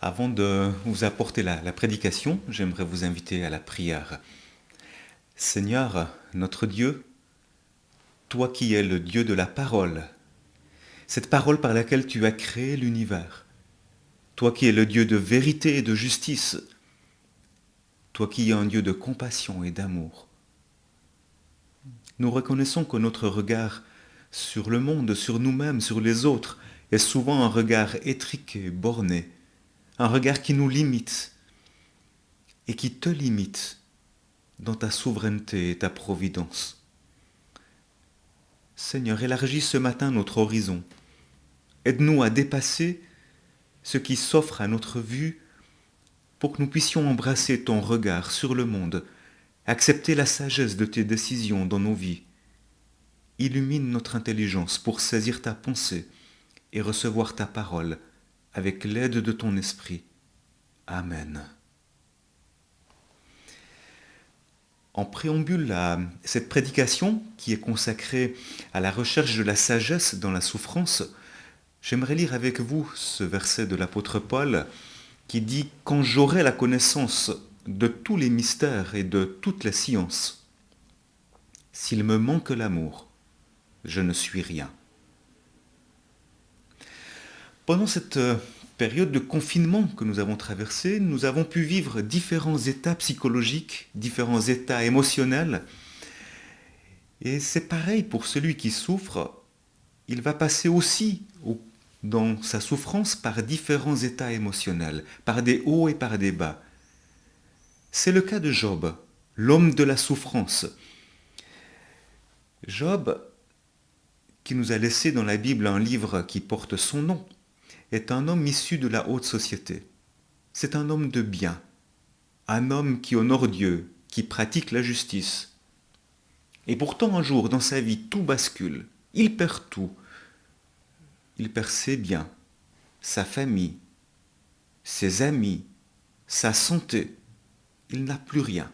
Avant de vous apporter la prédication, j'aimerais vous inviter à la prière. Seigneur, notre Dieu, toi qui es le Dieu de la parole, cette parole par laquelle tu as créé l'univers, toi qui es le Dieu de vérité et de justice, toi qui es un Dieu de compassion et d'amour, nous reconnaissons que notre regard sur le monde, sur nous-mêmes, sur les autres, est souvent un regard étriqué, borné, un regard qui nous limite et qui te limite dans ta souveraineté et ta providence. Seigneur, élargis ce matin notre horizon. Aide-nous à dépasser ce qui s'offre à notre vue pour que nous puissions embrasser ton regard sur le monde, accepter la sagesse de tes décisions dans nos vies. Illumine notre intelligence pour saisir ta pensée et recevoir ta parole avec l'aide de ton esprit. Amen. En préambule à cette prédication qui est consacrée à la recherche de la sagesse dans la souffrance, j'aimerais lire avec vous ce verset de l'apôtre Paul qui dit « Quand j'aurai la connaissance de tous les mystères et de toute la science, s'il me manque l'amour, je ne suis rien. » Pendant cette période de confinement que nous avons traversée, nous avons pu vivre différents états psychologiques, différents états émotionnels. Et c'est pareil pour celui qui souffre, il va passer aussi dans sa souffrance par différents états émotionnels, par des hauts et par des bas. C'est le cas de Job, l'homme de la souffrance. Job, qui nous a laissé dans la Bible un livre qui porte son nom, est un homme issu de la haute société. C'est un homme de bien, un homme qui honore Dieu, qui pratique la justice. Et pourtant un jour dans sa vie tout bascule, il perd tout. Il perd ses biens, sa famille, ses amis, sa santé. Il n'a plus rien.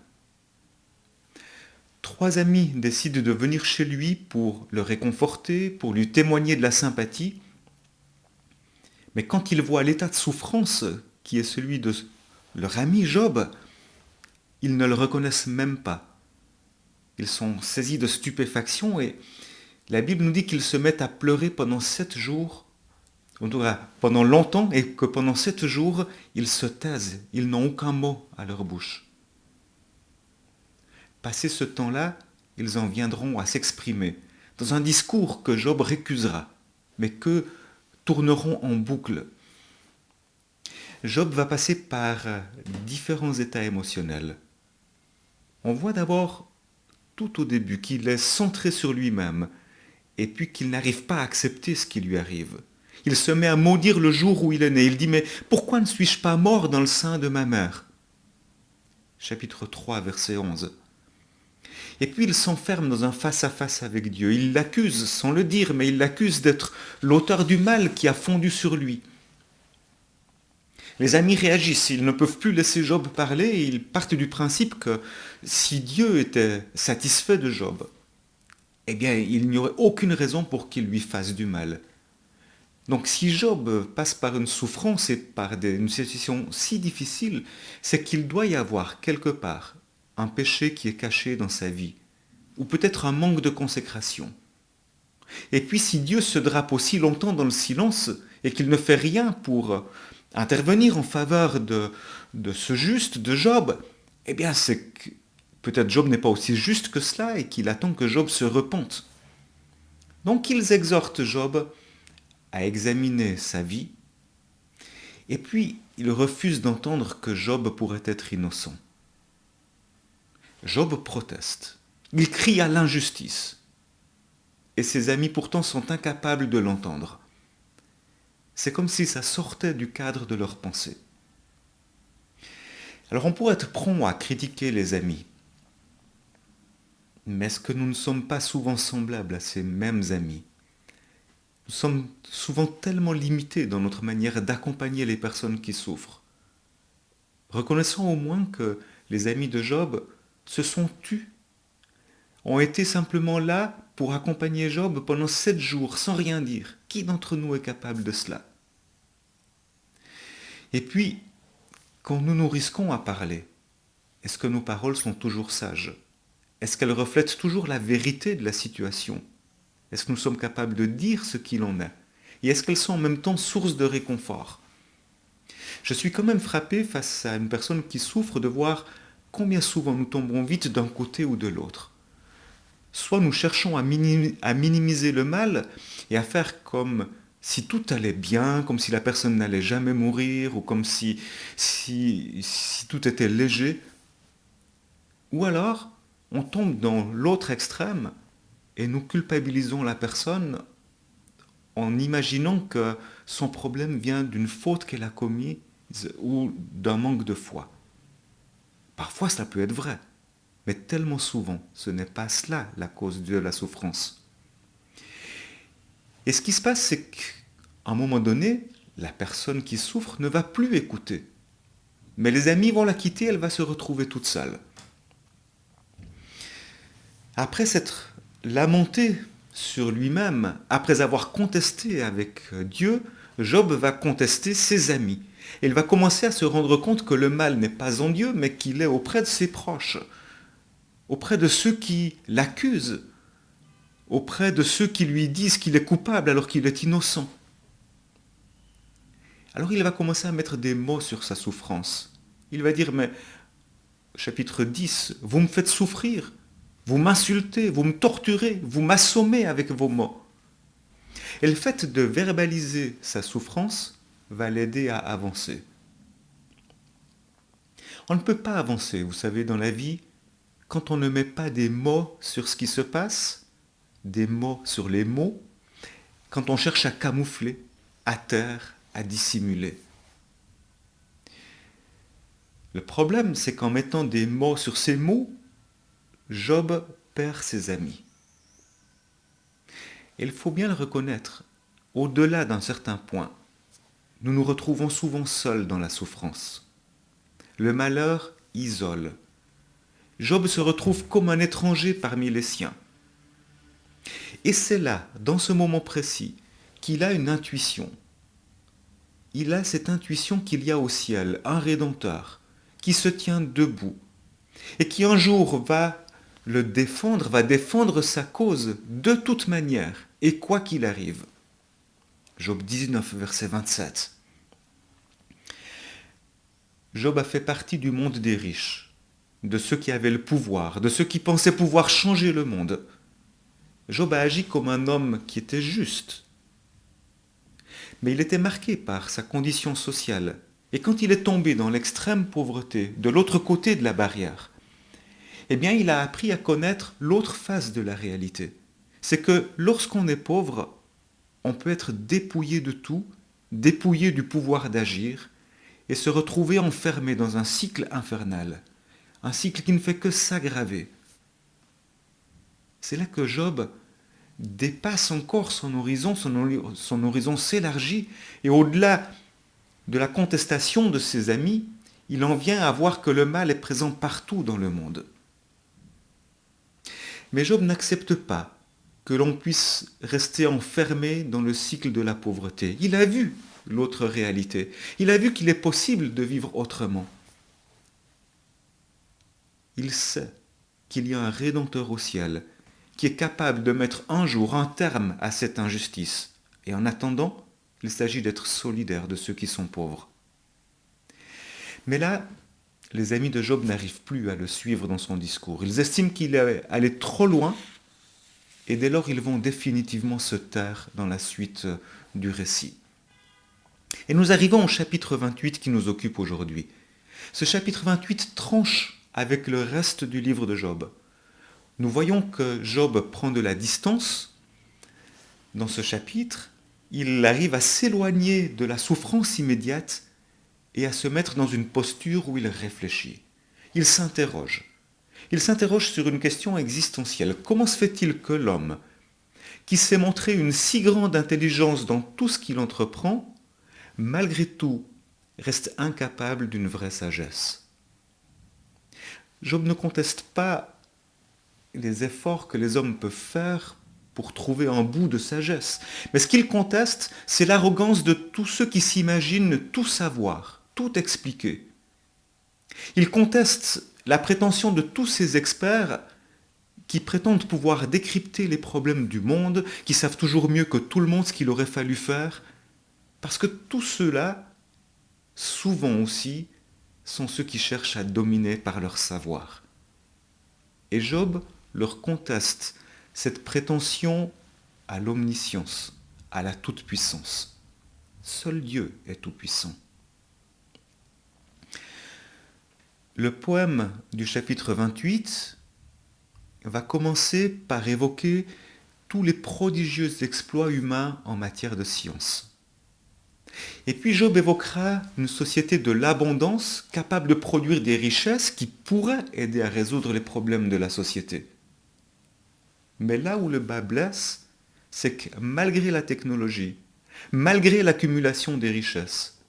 3 amis décident de venir chez lui pour le réconforter, pour lui témoigner de la sympathie. Mais quand ils voient l'état de souffrance qui est celui de leur ami Job, ils ne le reconnaissent même pas. Ils sont saisis de stupéfaction et la Bible nous dit qu'ils se mettent à pleurer pendant 7 jours, en tout cas pendant longtemps, et que pendant 7 jours, ils se taisent, ils n'ont aucun mot à leur bouche. Passé ce temps-là, ils en viendront à s'exprimer dans un discours que Job récusera, mais que tourneront en boucle. Job va passer par différents états émotionnels. On voit d'abord, tout au début, qu'il est centré sur lui-même, et puis qu'il n'arrive pas à accepter ce qui lui arrive. Il se met à maudire le jour où il est né. Il dit « Mais pourquoi ne suis-je pas mort dans le sein de ma mère ?» Chapitre 3, verset 11. Et puis il s'enferme dans un face-à-face avec Dieu. Il l'accuse, sans le dire, mais il l'accuse d'être l'auteur du mal qui a fondu sur lui. Les amis réagissent, ils ne peuvent plus laisser Job parler et ils partent du principe que si Dieu était satisfait de Job, eh bien il n'y aurait aucune raison pour qu'il lui fasse du mal. Donc si Job passe par une souffrance et par une situation si difficile, c'est qu'il doit y avoir quelque part un péché qui est caché dans sa vie, ou peut-être un manque de consécration. Et puis si Dieu se drape aussi longtemps dans le silence et qu'il ne fait rien pour intervenir en faveur de ce juste, de Job, eh bien c'est que peut-être Job n'est pas aussi juste que cela et qu'il attend que Job se repente. Donc ils exhortent Job à examiner sa vie, et puis ils refusent d'entendre que Job pourrait être innocent. Job proteste, il crie à l'injustice, et ses amis pourtant sont incapables de l'entendre. C'est comme si ça sortait du cadre de leur pensée. Alors on pourrait être prompt à critiquer les amis, mais est-ce que nous ne sommes pas souvent semblables à ces mêmes amis ? Nous sommes souvent tellement limités dans notre manière d'accompagner les personnes qui souffrent. Reconnaissons au moins que les amis de Job se sont tus, ont été simplement là pour accompagner Job pendant 7 jours sans rien dire. Qui d'entre nous est capable de cela ? Et puis, quand nous nous risquons à parler, est-ce que nos paroles sont toujours sages? Est-ce qu'elles reflètent toujours la vérité de la situation? Est-ce que nous sommes capables de dire ce qu'il en est? Et est-ce qu'elles sont en même temps source de réconfort? Je suis quand même frappé face à une personne qui souffre de voir combien souvent nous tombons vite d'un côté ou de l'autre. Soit nous cherchons à minimiser le mal et à faire comme si tout allait bien, comme si la personne n'allait jamais mourir, ou comme si tout était léger. Ou alors, on tombe dans l'autre extrême et nous culpabilisons la personne en imaginant que son problème vient d'une faute qu'elle a commise ou d'un manque de foi. Parfois, ça peut être vrai, mais tellement souvent, ce n'est pas cela la cause de la souffrance. Et ce qui se passe, c'est qu'à un moment donné, la personne qui souffre ne va plus écouter. Mais les amis vont la quitter, elle va se retrouver toute seule. Après s'être lamenté sur lui-même, après avoir contesté avec Dieu, Job va contester ses amis. Il va commencer à se rendre compte que le mal n'est pas en Dieu, mais qu'il est auprès de ses proches, auprès de ceux qui l'accusent, auprès de ceux qui lui disent qu'il est coupable alors qu'il est innocent. Alors il va commencer à mettre des mots sur sa souffrance. Il va dire, mais chapitre 10, vous me faites souffrir, vous m'insultez, vous me torturez, vous m'assommez avec vos mots. Et le fait de verbaliser sa souffrance va l'aider à avancer. On ne peut pas avancer, vous savez, dans la vie, quand on ne met pas des mots sur ce qui se passe, des mots sur les mots, quand on cherche à camoufler, à taire, à dissimuler. Le problème, c'est qu'en mettant des mots sur ces mots, Job perd ses amis. Et il faut bien le reconnaître, au-delà d'un certain point, nous nous retrouvons souvent seuls dans la souffrance. Le malheur isole. Job se retrouve comme un étranger parmi les siens. Et c'est là, dans ce moment précis, qu'il a une intuition. Il a cette intuition qu'il y a au ciel un Rédempteur qui se tient debout et qui un jour va le défendre, va défendre sa cause de toute manière et quoi qu'il arrive. Job 19, verset 27. Job a fait partie du monde des riches, de ceux qui avaient le pouvoir, de ceux qui pensaient pouvoir changer le monde. Job a agi comme un homme qui était juste. Mais il était marqué par sa condition sociale. Et quand il est tombé dans l'extrême pauvreté, de l'autre côté de la barrière, eh bien il a appris à connaître l'autre face de la réalité. C'est que lorsqu'on est pauvre, on peut être dépouillé de tout, dépouillé du pouvoir d'agir, et se retrouver enfermé dans un cycle infernal, un cycle qui ne fait que s'aggraver. C'est là que Job dépasse encore son horizon s'élargit, et au-delà de la contestation de ses amis, il en vient à voir que le mal est présent partout dans le monde. Mais Job n'accepte pas que l'on puisse rester enfermé dans le cycle de la pauvreté. Il a vu l'autre réalité. Il a vu qu'il est possible de vivre autrement. Il sait qu'il y a un Rédempteur au ciel qui est capable de mettre un jour un terme à cette injustice. Et en attendant, il s'agit d'être solidaire de ceux qui sont pauvres. Mais là, les amis de Job n'arrivent plus à le suivre dans son discours. Ils estiment qu'il est allé trop loin et dès lors ils vont définitivement se taire dans la suite du récit. Et nous arrivons au chapitre 28 qui nous occupe aujourd'hui. Ce chapitre 28 tranche avec le reste du livre de Job. Nous voyons que Job prend de la distance dans ce chapitre. Il arrive à s'éloigner de la souffrance immédiate et à se mettre dans une posture où il réfléchit. Il s'interroge. Il s'interroge sur une question existentielle. Comment se fait-il que l'homme, qui s'est montré une si grande intelligence dans tout ce qu'il entreprend, malgré tout, reste incapable d'une vraie sagesse? Job ne conteste pas les efforts que les hommes peuvent faire pour trouver un bout de sagesse. Mais ce qu'il conteste, c'est l'arrogance de tous ceux qui s'imaginent tout savoir tout expliquer. Il conteste la prétention de tous ces experts qui prétendent pouvoir décrypter les problèmes du monde, qui savent toujours mieux que tout le monde ce qu'il aurait fallu faire, parce que tous ceux-là, souvent aussi, sont ceux qui cherchent à dominer par leur savoir. Et Job leur conteste cette prétention à l'omniscience, à la toute-puissance. Seul Dieu est tout-puissant. Le poème du chapitre 28 va commencer par évoquer tous les prodigieux exploits humains en matière de science. Et puis Job évoquera une société de l'abondance capable de produire des richesses qui pourraient aider à résoudre les problèmes de la société. Mais là où le bas blesse, c'est que malgré la technologie, malgré l'accumulation des richesses,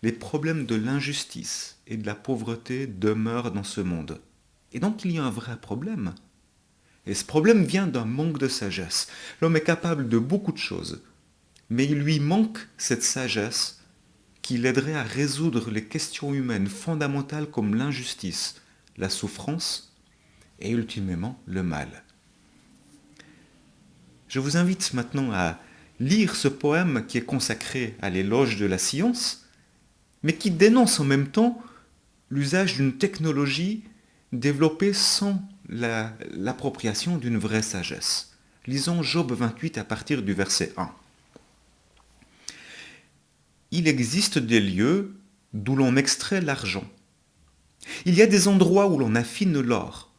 les problèmes de l'injustice et de la pauvreté demeurent dans ce monde. Et donc il y a un vrai problème. Et ce problème vient d'un manque de sagesse. L'homme est capable de beaucoup de choses, mais il lui manque cette sagesse qui l'aiderait à résoudre les questions humaines fondamentales comme l'injustice, la souffrance et ultimement le mal. Je vous invite maintenant à lire ce poème qui est consacré à l'éloge de la science, mais qui dénonce en même temps l'usage d'une technologie développée sans l'appropriation d'une vraie sagesse. Lisons Job 28 à partir du verset 1. Il existe des lieux d'où l'on extrait l'argent. Il y a des endroits où l'on affine l'or.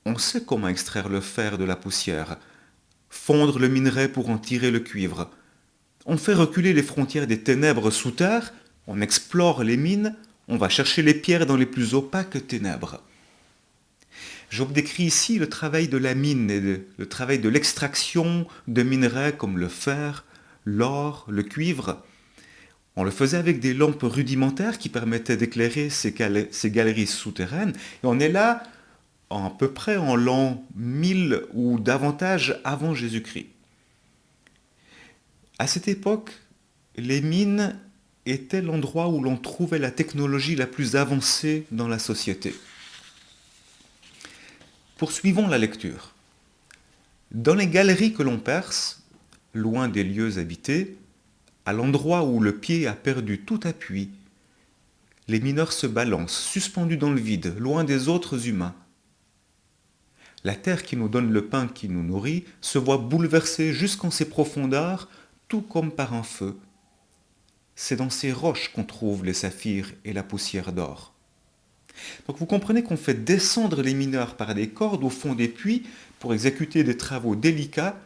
On sait comment extraire le fer de la poussière, fondre le minerai pour en tirer le cuivre. On fait reculer les frontières des ténèbres sous terre, on explore les mines, on va chercher les pierres dans les plus opaques ténèbres. Job décrit ici le travail de la mine et le travail de l'extraction de minerais comme le fer, l'or, le cuivre. On le faisait avec des lampes rudimentaires qui permettaient d'éclairer ces galeries souterraines. Et on est là à peu près en l'an 1000 ou davantage avant Jésus-Christ. À cette époque, les mines étaient l'endroit où l'on trouvait la technologie la plus avancée dans la société. Poursuivons la lecture. Dans les galeries que l'on perce, loin des lieux habités, à l'endroit où le pied a perdu tout appui, les mineurs se balancent, suspendus dans le vide, loin des autres humains. La terre qui nous donne le pain qui nous nourrit se voit bouleversée jusqu'en ses profondeurs, tout comme par un feu. C'est dans ces roches qu'on trouve les saphirs et la poussière d'or. Donc vous comprenez qu'on fait descendre les mineurs par des cordes au fond des puits pour exécuter des travaux délicats.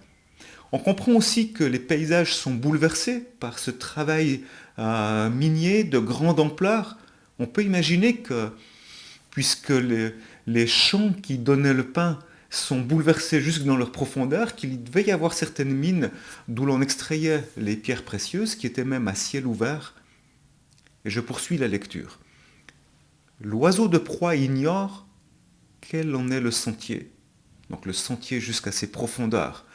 On comprend aussi que les paysages sont bouleversés par ce travail minier de grande ampleur. On peut imaginer que, puisque les champs qui donnaient le pain sont bouleversés jusque dans leur profondeur, qu'il devait y avoir certaines mines d'où l'on extrayait les pierres précieuses, qui étaient même à ciel ouvert. Et je poursuis la lecture. L'oiseau de proie ignore quel en est le sentier, donc le sentier jusqu'à ses profondeurs,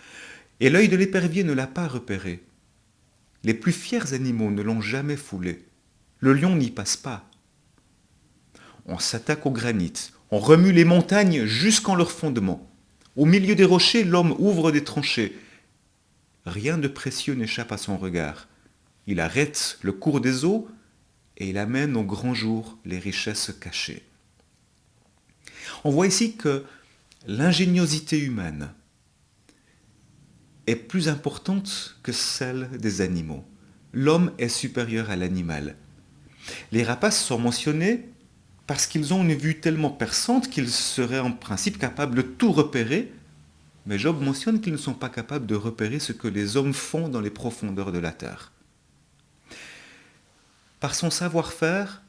et l'œil de l'épervier ne l'a pas repéré. Les plus fiers animaux ne l'ont jamais foulé. Le lion n'y passe pas. On s'attaque au granit, on remue les montagnes jusqu'en leur fondement. Au milieu des rochers, l'homme ouvre des tranchées. Rien de précieux n'échappe à son regard. Il arrête le cours des eaux et il amène au grand jour les richesses cachées. On voit ici que l'ingéniosité humaine est plus importante que celle des animaux. L'homme est supérieur à l'animal. Les rapaces sont mentionnés parce qu'ils ont une vue tellement perçante qu'ils seraient en principe capables de tout repérer, mais Job mentionne qu'ils ne sont pas capables de repérer ce que les hommes font dans les profondeurs de la terre. Par son savoir-faire,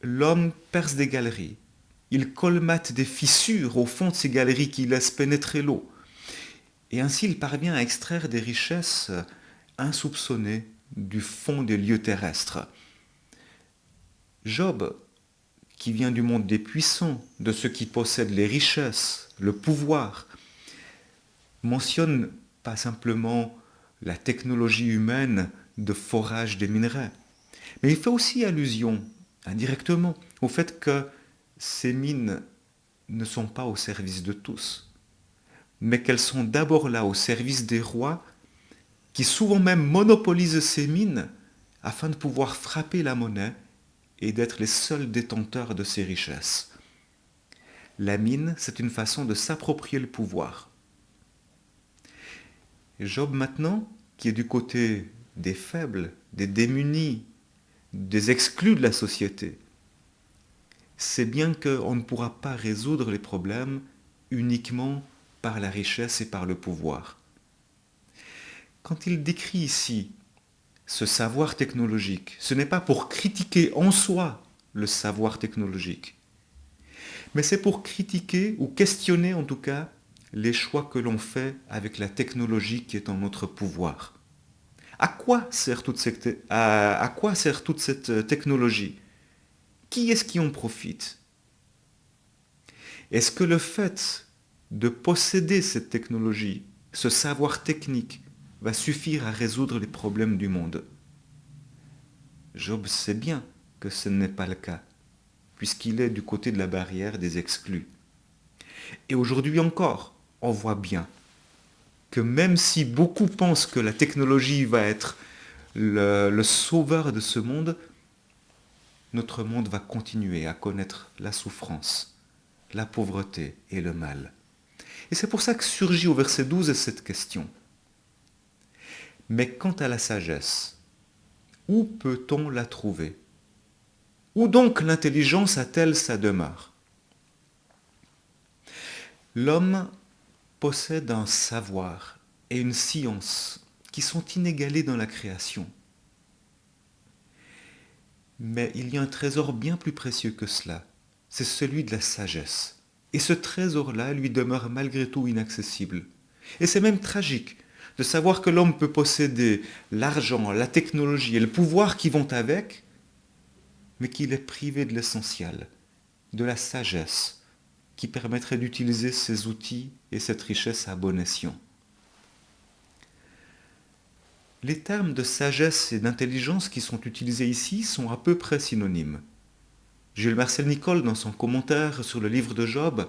l'homme perce des galeries. Il colmate des fissures au fond de ces galeries qui laissent pénétrer l'eau. Et ainsi il parvient à extraire des richesses insoupçonnées du fond des lieux terrestres. Job, qui vient du monde des puissants, de ceux qui possèdent les richesses, le pouvoir, mentionne pas simplement la technologie humaine de forage des minerais, Mais il fait aussi allusion, indirectement, au fait que ces mines ne sont pas au service de tous, mais qu'elles sont d'abord là au service des rois, qui souvent même monopolisent ces mines afin de pouvoir frapper la monnaie et d'être les seuls détenteurs de ces richesses. La mine, c'est une façon de s'approprier le pouvoir. Et Job maintenant, qui est du côté des faibles, des démunis, des exclus de la société, sait bien qu'on ne pourra pas résoudre les problèmes uniquement par la richesse et par le pouvoir. Quand il décrit ici ce savoir technologique, ce n'est pas pour critiquer en soi le savoir technologique, mais c'est pour critiquer ou questionner en tout cas les choix que l'on fait avec la technologie qui est en notre pouvoir. À quoi sert toute cette technologie? Qui est-ce qui en profite? Est-ce que le fait de posséder cette technologie, ce savoir technique, va suffire à résoudre les problèmes du monde? Job sait bien que ce n'est pas le cas, puisqu'il est du côté de la barrière des exclus. Et aujourd'hui encore, on voit bien que même si beaucoup pensent que la technologie va être le sauveur de ce monde, notre monde va continuer à connaître la souffrance, la pauvreté et le mal. Et c'est pour ça que surgit au verset 12 cette question. Mais quant à la sagesse, où peut-on la trouver? Où donc l'intelligence a-t-elle sa demeure? L'homme possède un savoir et une science qui sont inégalés dans la création. Mais il y a un trésor bien plus précieux que cela, c'est celui de la sagesse. Et ce trésor-là lui demeure malgré tout inaccessible. Et c'est même tragique de savoir que l'homme peut posséder l'argent, la technologie et le pouvoir qui vont avec, mais qu'il est privé de l'essentiel, de la sagesse, qui permettrait d'utiliser ces outils et cette richesse à bon escient. Les termes de sagesse et d'intelligence qui sont utilisés ici sont à peu près synonymes. Jules Marcel Nicolle, dans son commentaire sur le livre de Job,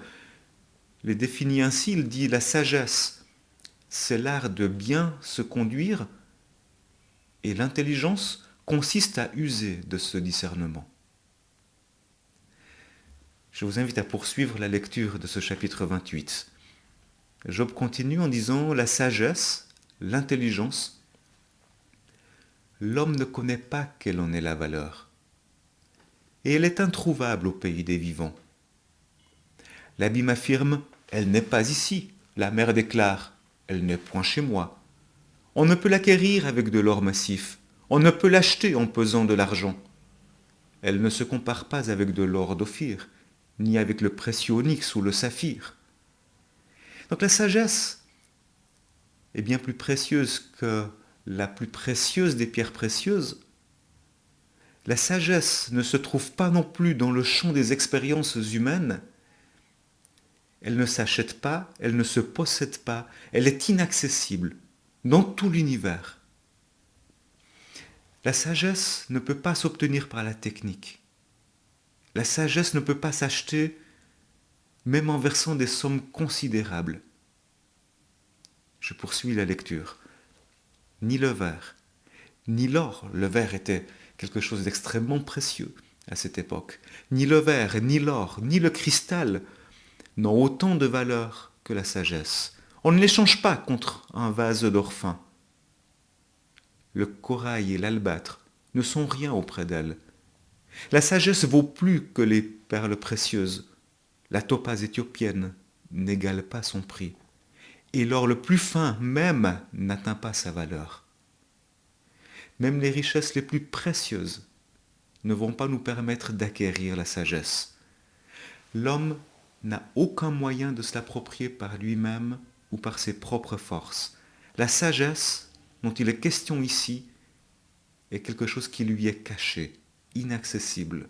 les définit ainsi, il dit « La sagesse, c'est l'art de bien se conduire et l'intelligence consiste à user de ce discernement. » Je vous invite à poursuivre la lecture de ce chapitre 28. Job continue en disant « La sagesse, l'intelligence, l'homme ne connaît pas quelle en est la valeur, et elle est introuvable au pays des vivants. L'abîme affirme, elle n'est pas ici. La mer déclare, elle n'est point chez moi. On ne peut l'acquérir avec de l'or massif, on ne peut l'acheter en pesant de l'argent. Elle ne se compare pas avec de l'or d'Ophir, ni avec le précieux onyx ou le saphir. Donc la sagesse est bien plus précieuse que la plus précieuse des pierres précieuses. La sagesse ne se trouve pas non plus dans le champ des expériences humaines. Elle ne s'achète pas, elle ne se possède pas, elle est inaccessible dans tout l'univers. La sagesse ne peut pas s'obtenir par la technique. La sagesse ne peut pas s'acheter même en versant des sommes considérables. Je poursuis la lecture. Ni le verre, ni l'or, le verre était quelque chose d'extrêmement précieux à cette époque, ni le verre, ni l'or, ni le cristal n'ont autant de valeur que la sagesse. On ne l'échange pas contre un vase d'or fin. Le corail et l'albâtre ne sont rien auprès d'elle. La sagesse vaut plus que les perles précieuses. La topaze éthiopienne n'égale pas son prix. Et l'or le plus fin même n'atteint pas sa valeur. Même les richesses les plus précieuses ne vont pas nous permettre d'acquérir la sagesse. L'homme n'a aucun moyen de se l'approprier par lui-même ou par ses propres forces. La sagesse dont il est question ici est quelque chose qui lui est caché, inaccessible.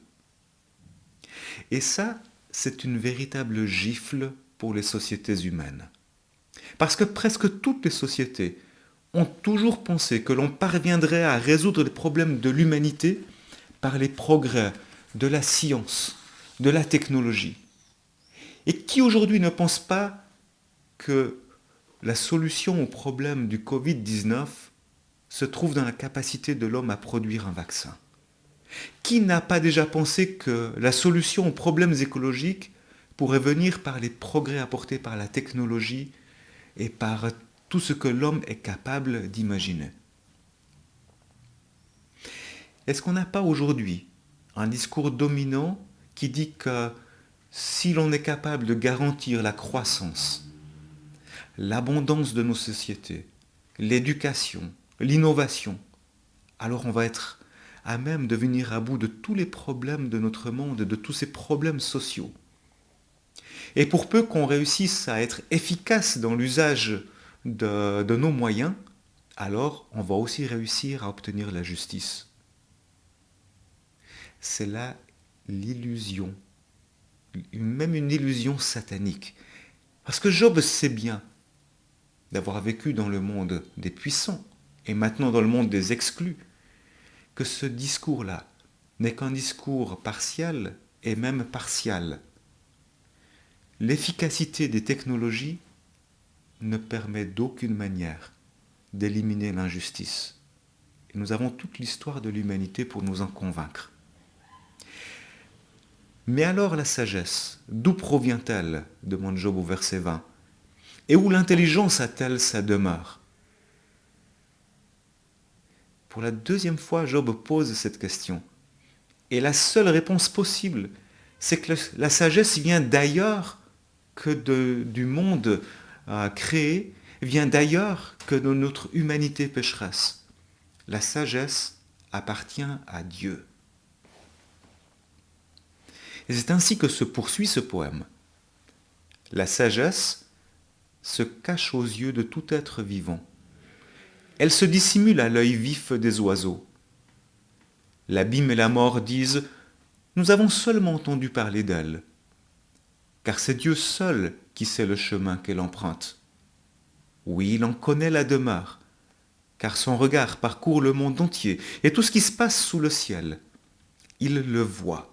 Et ça, c'est une véritable gifle pour les sociétés humaines. Parce que presque toutes les sociétés ont toujours pensé que l'on parviendrait à résoudre les problèmes de l'humanité par les progrès de la science, de la technologie. Et qui aujourd'hui ne pense pas que la solution au problème du Covid-19 se trouve dans la capacité de l'homme à produire un vaccin? Qui n'a pas déjà pensé que la solution aux problèmes écologiques pourrait venir par les progrès apportés par la technologie et par tout ce que l'homme est capable d'imaginer? Est-ce qu'on n'a pas aujourd'hui un discours dominant qui dit que si l'on est capable de garantir la croissance, l'abondance de nos sociétés, l'éducation, l'innovation, alors on va être à même de venir à bout de tous les problèmes de notre monde, de tous ces problèmes sociaux. Et pour peu qu'on réussisse à être efficace dans l'usage de nos moyens, alors on va aussi réussir à obtenir la justice. C'est là l'illusion, même une illusion satanique. Parce que Job sait bien, d'avoir vécu dans le monde des puissants et maintenant dans le monde des exclus, que ce discours-là n'est qu'un discours partial et même partial. L'efficacité des technologies ne permet d'aucune manière d'éliminer l'injustice. Et nous avons toute l'histoire de l'humanité pour nous en convaincre. Mais alors la sagesse, d'où provient-elle? Demande Job au verset 20. Et où l'intelligence a-t-elle sa demeure? Pour la deuxième fois, Job pose cette question. Et la seule réponse possible, c'est que la sagesse vient d'ailleurs que du monde créé, vient d'ailleurs que de notre humanité pécheresse. La sagesse appartient à Dieu. Et c'est ainsi que se poursuit ce poème. La sagesse se cache aux yeux de tout être vivant. Elle se dissimule à l'œil vif des oiseaux. L'abîme et la mort disent « Nous avons seulement entendu parler d'elle », car c'est Dieu seul qui sait le chemin qu'elle emprunte. Oui, il en connaît la demeure, car son regard parcourt le monde entier et tout ce qui se passe sous le ciel. Il le voit.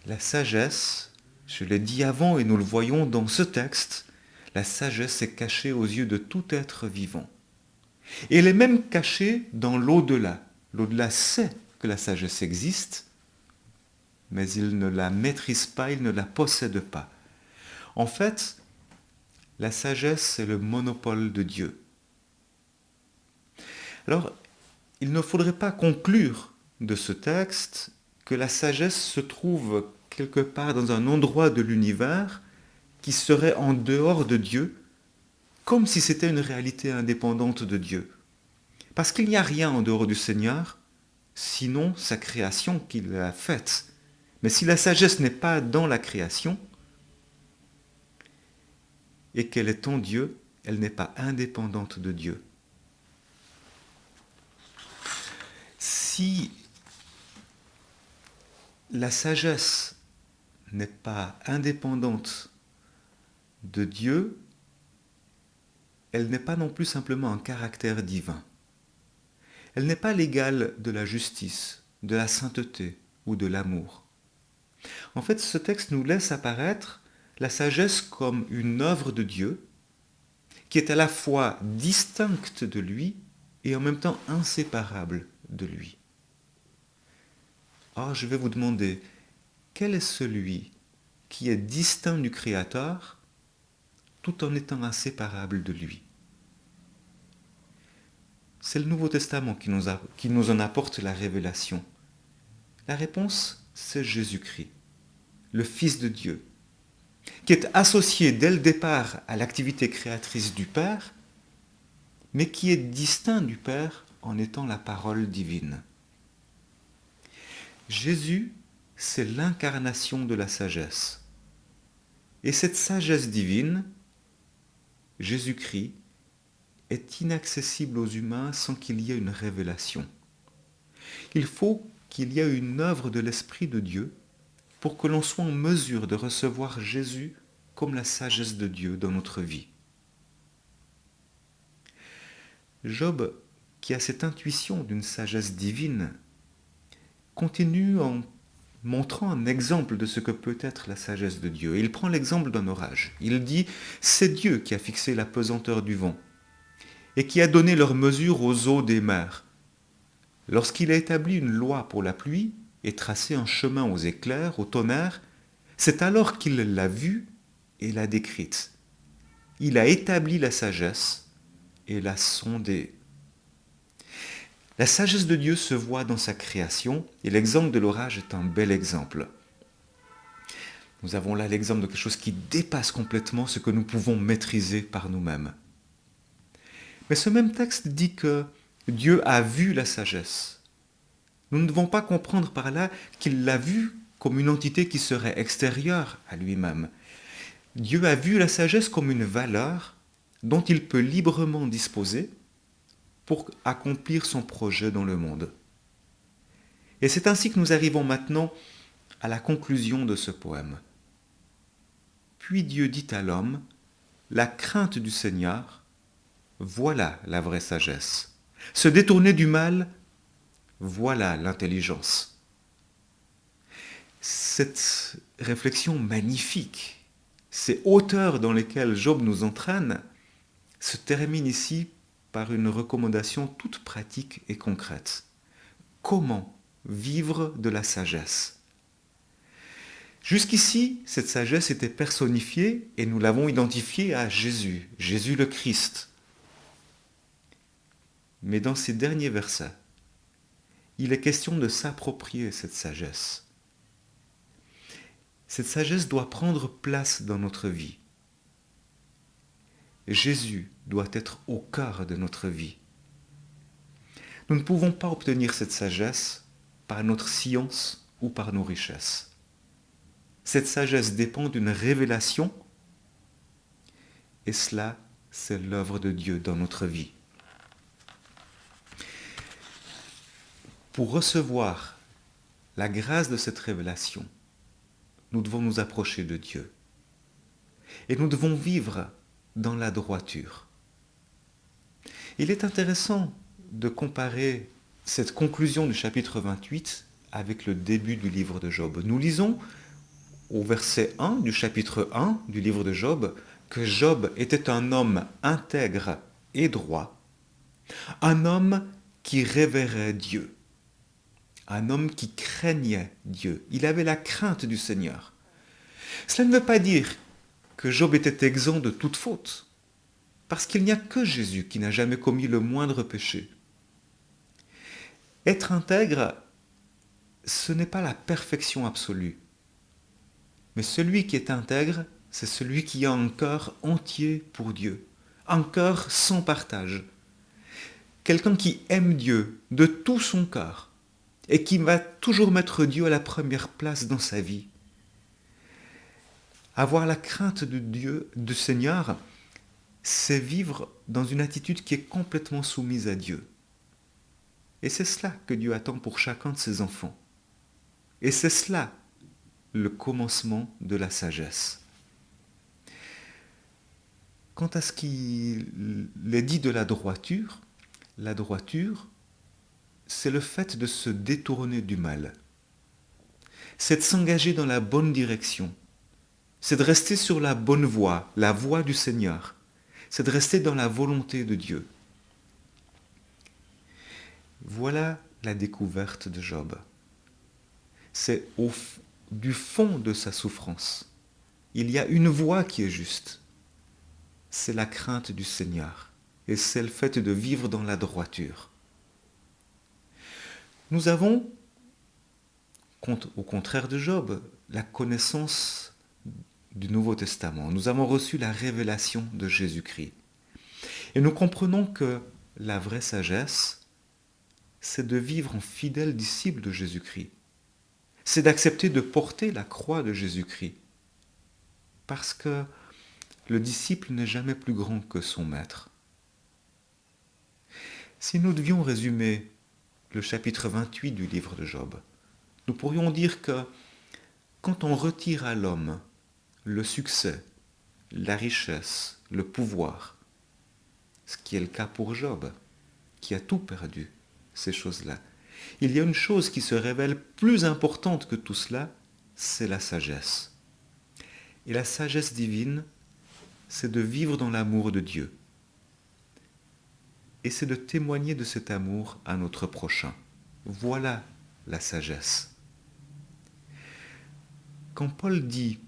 La sagesse, je l'ai dit avant et nous le voyons dans ce texte, la sagesse est cachée aux yeux de tout être vivant. Et elle est même cachée dans l'au-delà. L'au-delà sait que la sagesse existe, mais il ne la maîtrise pas, il ne la possède pas. En fait, la sagesse, c'est le monopole de Dieu. Alors, il ne faudrait pas conclure de ce texte que la sagesse se trouve quelque part dans un endroit de l'univers qui serait en dehors de Dieu, comme si c'était une réalité indépendante de Dieu. Parce qu'il n'y a rien en dehors du Seigneur, sinon sa création qu'il a faite. Mais si la sagesse n'est pas dans la création, et qu'elle est en Dieu, elle n'est pas indépendante de Dieu. Si la sagesse n'est pas indépendante de Dieu, elle n'est pas non plus simplement un caractère divin. Elle n'est pas l'égale de la justice, de la sainteté ou de l'amour. En fait, ce texte nous laisse apparaître la sagesse comme une œuvre de Dieu qui est à la fois distincte de lui et en même temps inséparable de lui. Or, je vais vous demander, quel est celui qui est distinct du Créateur tout en étant inséparable de lui? C'est le Nouveau Testament qui nous en apporte la révélation. La réponse, c'est Jésus-Christ, le Fils de Dieu, qui est associé dès le départ à l'activité créatrice du Père, mais qui est distinct du Père en étant la parole divine. Jésus, c'est l'incarnation de la sagesse. Et cette sagesse divine, Jésus-Christ, est inaccessible aux humains sans qu'il y ait une révélation. Il faut qu'il y ait une œuvre de l'Esprit de Dieu pour que l'on soit en mesure de recevoir Jésus comme la sagesse de Dieu dans notre vie. Job qui a cette intuition d'une sagesse divine, continue en montrant un exemple de ce que peut être la sagesse de Dieu. Il prend l'exemple d'un orage. Il dit « C'est Dieu qui a fixé la pesanteur du vent et qui a donné leur mesure aux eaux des mers. Lorsqu'il a établi une loi pour la pluie et tracé un chemin aux éclairs, au tonnerre, c'est alors qu'il l'a vue et l'a décrite. Il a établi la sagesse et l'a sondée. » La sagesse de Dieu se voit dans sa création et l'exemple de l'orage est un bel exemple. Nous avons là l'exemple de quelque chose qui dépasse complètement ce que nous pouvons maîtriser par nous-mêmes. Mais ce même texte dit que Dieu a vu la sagesse. Nous ne devons pas comprendre par là qu'il l'a vue comme une entité qui serait extérieure à lui-même. Dieu a vu la sagesse comme une valeur dont il peut librement disposer pour accomplir son projet dans le monde. Et c'est ainsi que nous arrivons maintenant à la conclusion de ce poème. Puis Dieu dit à l'homme, « La crainte du Seigneur, voilà la vraie sagesse. Se détourner du mal, voilà l'intelligence. » Cette réflexion magnifique, ces hauteurs dans lesquelles Job nous entraîne, se termine ici par une recommandation toute pratique et concrète. Comment vivre de la sagesse? Jusqu'ici, cette sagesse était personnifiée et nous l'avons identifiée à Jésus, Jésus le Christ. Mais dans ces derniers versets, il est question de s'approprier cette sagesse. Cette sagesse doit prendre place dans notre vie. Jésus doit être au cœur de notre vie. Nous ne pouvons pas obtenir cette sagesse par notre science ou par nos richesses. Cette sagesse dépend d'une révélation et cela, c'est l'œuvre de Dieu dans notre vie. Pour recevoir la grâce de cette révélation, nous devons nous approcher de Dieu. Et nous devons vivre dans la droiture. Il est intéressant de comparer cette conclusion du chapitre 28 avec le début du livre de Job. Nous lisons au verset 1 du chapitre 1 du livre de Job que Job était un homme intègre et droit, un homme qui révérait Dieu, un homme qui craignait Dieu. Il avait la crainte du Seigneur. Cela ne veut pas dire que Job était exempt de toute faute, parce qu'il n'y a que Jésus qui n'a jamais commis le moindre péché. Être intègre, ce n'est pas la perfection absolue, mais celui qui est intègre, c'est celui qui a un cœur entier pour Dieu, un cœur sans partage, quelqu'un qui aime Dieu de tout son cœur et qui va toujours mettre Dieu à la première place dans sa vie. Avoir la crainte de Dieu, du Seigneur, c'est vivre dans une attitude qui est complètement soumise à Dieu. Et c'est cela que Dieu attend pour chacun de ses enfants. Et c'est cela le commencement de la sagesse. Quant à ce qu'il est dit de la droiture, c'est le fait de se détourner du mal. C'est de s'engager dans la bonne direction. C'est de rester sur la bonne voie, la voie du Seigneur. C'est de rester dans la volonté de Dieu. Voilà la découverte de Job. C'est du fond de sa souffrance. Il y a une voie qui est juste. C'est la crainte du Seigneur. Et c'est le fait de vivre dans la droiture. Nous avons, au contraire de Job, la connaissance du Nouveau Testament. Nous avons reçu la révélation de Jésus-Christ. Et nous comprenons que la vraie sagesse, c'est de vivre en fidèle disciple de Jésus-Christ. C'est d'accepter de porter la croix de Jésus-Christ. Parce que le disciple n'est jamais plus grand que son maître. Si nous devions résumer le chapitre 28 du livre de Job, nous pourrions dire que quand on retire à l'homme le succès, la richesse, le pouvoir, ce qui est le cas pour Job, qui a tout perdu, ces choses-là. Il y a une chose qui se révèle plus importante que tout cela, c'est la sagesse. Et la sagesse divine, c'est de vivre dans l'amour de Dieu. Et c'est de témoigner de cet amour à notre prochain. Voilà la sagesse. Quand Paul dit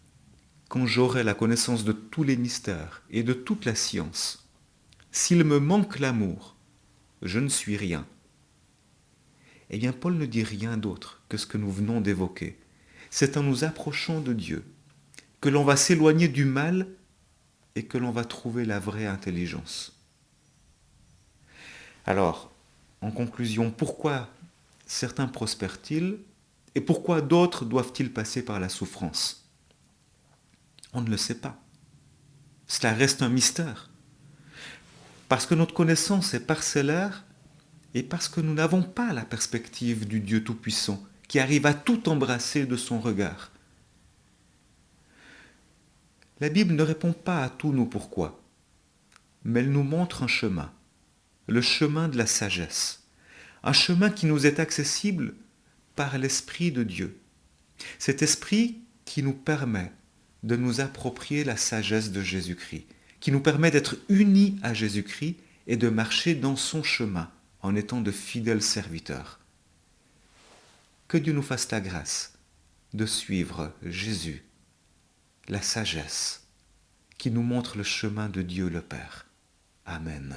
« Quand j'aurai la connaissance de tous les mystères et de toute la science, s'il me manque l'amour, je ne suis rien. » Eh bien, Paul ne dit rien d'autre que ce que nous venons d'évoquer. C'est en nous approchant de Dieu que l'on va s'éloigner du mal et que l'on va trouver la vraie intelligence. Alors, en conclusion, pourquoi certains prospèrent-ils et pourquoi d'autres doivent-ils passer par la souffrance? On ne le sait pas. Cela reste un mystère. Parce que notre connaissance est parcellaire et parce que nous n'avons pas la perspective du Dieu Tout-Puissant qui arrive à tout embrasser de son regard. La Bible ne répond pas à tous nos pourquoi, mais elle nous montre un chemin, le chemin de la sagesse, un chemin qui nous est accessible par l'Esprit de Dieu. Cet Esprit qui nous permet de nous approprier la sagesse de Jésus-Christ, qui nous permet d'être unis à Jésus-Christ et de marcher dans son chemin en étant de fidèles serviteurs. Que Dieu nous fasse la grâce de suivre Jésus, la sagesse, qui nous montre le chemin de Dieu le Père. Amen.